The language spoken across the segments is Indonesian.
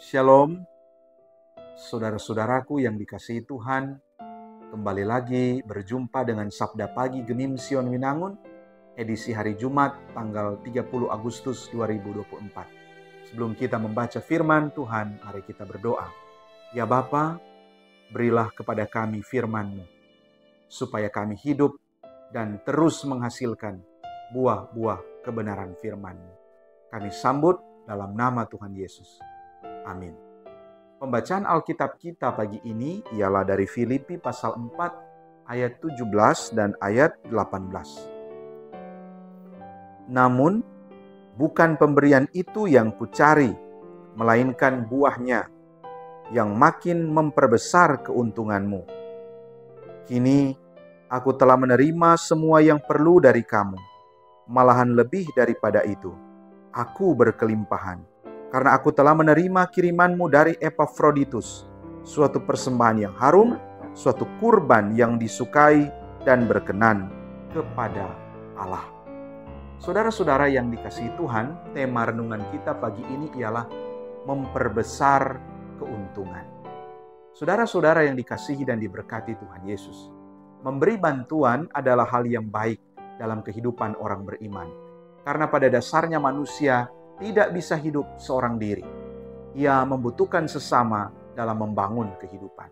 Shalom, saudara-saudaraku yang dikasihi Tuhan. Kembali lagi berjumpa dengan Sabda Pagi Gemim Sion Winangun, edisi hari Jumat tanggal 30 Agustus 2024. Sebelum kita membaca firman Tuhan, mari kita berdoa. Ya Bapa, berilah kepada kami firman-Mu, supaya kami hidup dan terus menghasilkan buah-buah kebenaran firman-Mu. Kami sambut dalam nama Tuhan Yesus. Amin. Pembacaan Alkitab kita pagi ini ialah dari Filipi pasal 4 ayat 17 dan ayat 18. Namun, bukan pemberian itu yang kucari, melainkan buahnya, yang makin memperbesar keuntunganmu. Kini, aku telah menerima semua yang perlu dari kamu, malahan lebih daripada itu. Aku berkelimpahan. Karena aku telah menerima kirimanmu dari Epafroditus, suatu persembahan yang harum, suatu kurban yang disukai dan berkenan kepada Allah. Saudara-saudara yang dikasihi Tuhan, tema renungan kita pagi ini ialah memperbesar keuntungan. Saudara-saudara yang dikasihi dan diberkati Tuhan Yesus, memberi bantuan adalah hal yang baik dalam kehidupan orang beriman. Karena pada dasarnya manusia tidak bisa hidup seorang diri. Ia membutuhkan sesama dalam membangun kehidupan.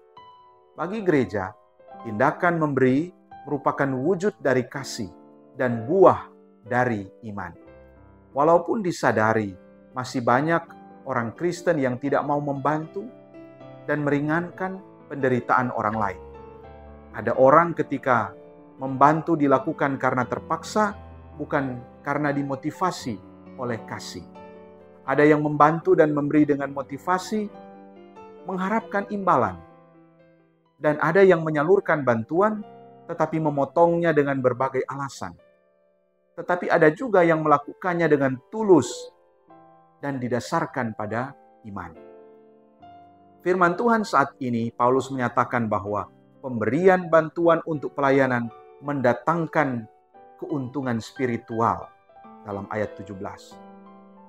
Bagi gereja, tindakan memberi merupakan wujud dari kasih dan buah dari iman. Walaupun disadari masih banyak orang Kristen yang tidak mau membantu dan meringankan penderitaan orang lain. Ada orang ketika membantu dilakukan karena terpaksa, bukan karena dimotivasi oleh kasih. Ada yang membantu dan memberi dengan motivasi, mengharapkan imbalan. Dan ada yang menyalurkan bantuan, tetapi memotongnya dengan berbagai alasan. Tetapi ada juga yang melakukannya dengan tulus dan didasarkan pada iman. Firman Tuhan saat ini, Paulus menyatakan bahwa pemberian bantuan untuk pelayanan mendatangkan keuntungan spiritual dalam ayat 17.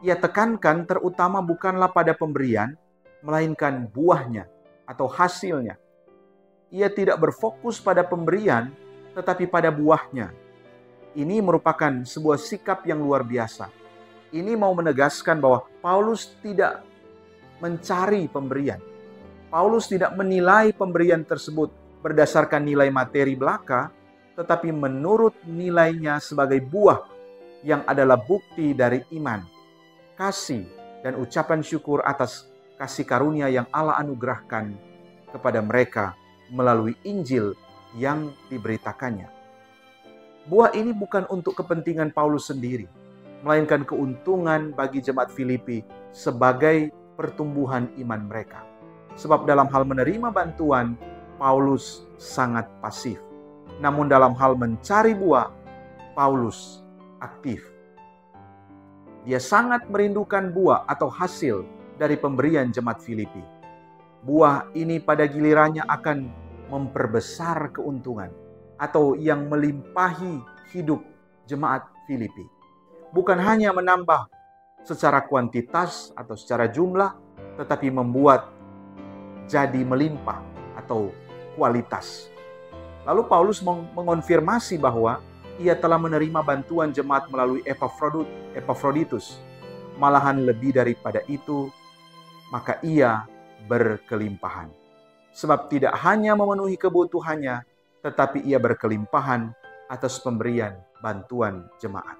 Ia tekankan terutama bukanlah pada pemberian, melainkan buahnya atau hasilnya. Ia tidak berfokus pada pemberian, tetapi pada buahnya. Ini merupakan sebuah sikap yang luar biasa. Ini mau menegaskan bahwa Paulus tidak mencari pemberian. Paulus tidak menilai pemberian tersebut berdasarkan nilai materi belaka, tetapi menurut nilainya sebagai buah yang adalah bukti dari iman, kasih, dan ucapan syukur atas kasih karunia yang Allah anugerahkan kepada mereka melalui Injil yang diberitakannya. Buah ini bukan untuk kepentingan Paulus sendiri, melainkan keuntungan bagi jemaat Filipi sebagai pertumbuhan iman mereka. Sebab dalam hal menerima bantuan, Paulus sangat pasif. Namun dalam hal mencari buah, Paulus aktif. Dia sangat merindukan buah atau hasil dari pemberian jemaat Filipi. Buah ini pada gilirannya akan memperbesar keuntungan atau yang melimpahi hidup jemaat Filipi. Bukan hanya menambah secara kuantitas atau secara jumlah, tetapi membuat jadi melimpah atau kualitas. Lalu Paulus mengonfirmasi bahwa ia telah menerima bantuan jemaat melalui Epafroditus. Malahan lebih daripada itu, maka ia berkelimpahan. Sebab tidak hanya memenuhi kebutuhannya, tetapi ia berkelimpahan atas pemberian bantuan jemaat.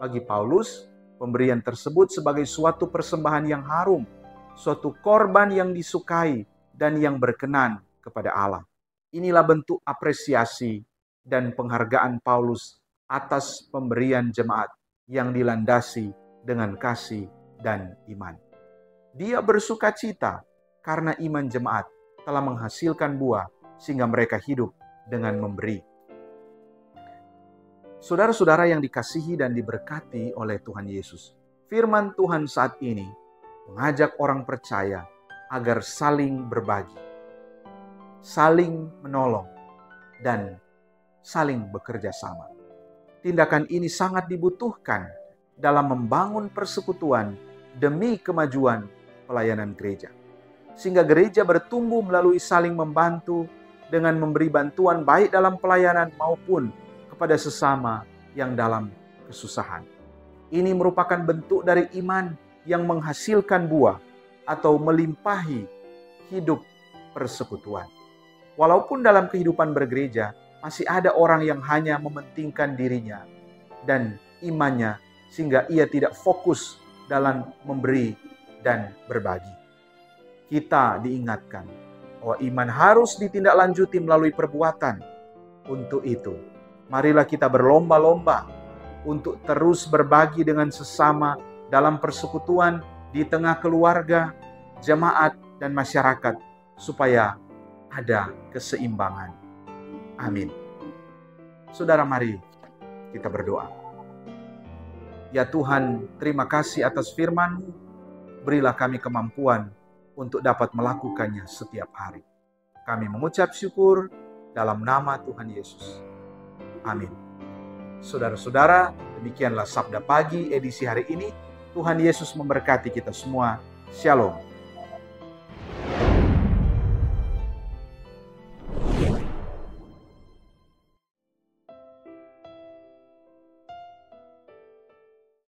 Bagi Paulus, pemberian tersebut sebagai suatu persembahan yang harum, suatu korban yang disukai dan yang berkenan kepada Allah. Inilah bentuk apresiasi dan penghargaan Paulus atas pemberian jemaat yang dilandasi dengan kasih dan iman. Dia bersuka cita karena iman jemaat telah menghasilkan buah sehingga mereka hidup dengan memberi. Saudara-saudara yang dikasihi dan diberkati oleh Tuhan Yesus, firman Tuhan saat ini mengajak orang percaya agar saling berbagi, saling menolong, dan saling bekerja sama. Tindakan ini sangat dibutuhkan dalam membangun persekutuan demi kemajuan pelayanan gereja. Sehingga gereja bertumbuh melalui saling membantu dengan memberi bantuan baik dalam pelayanan maupun kepada sesama yang dalam kesusahan. Ini merupakan bentuk dari iman yang menghasilkan buah atau melimpahi hidup persekutuan. Walaupun dalam kehidupan bergereja masih ada orang yang hanya mementingkan dirinya dan imannya sehingga ia tidak fokus dalam memberi dan berbagi. Kita diingatkan bahwa iman harus ditindaklanjuti melalui perbuatan. Untuk itu, marilah kita berlomba-lomba untuk terus berbagi dengan sesama dalam persekutuan di tengah keluarga, jemaat, dan masyarakat supaya ada keseimbangan. Amin. Saudara, mari kita berdoa. Ya Tuhan, terima kasih atas firman-Mu. Berilah kami kemampuan untuk dapat melakukannya setiap hari. Kami mengucap syukur dalam nama Tuhan Yesus. Amin. Saudara-saudara, demikianlah Sabda Pagi edisi hari ini. Tuhan Yesus memberkati kita semua. Shalom.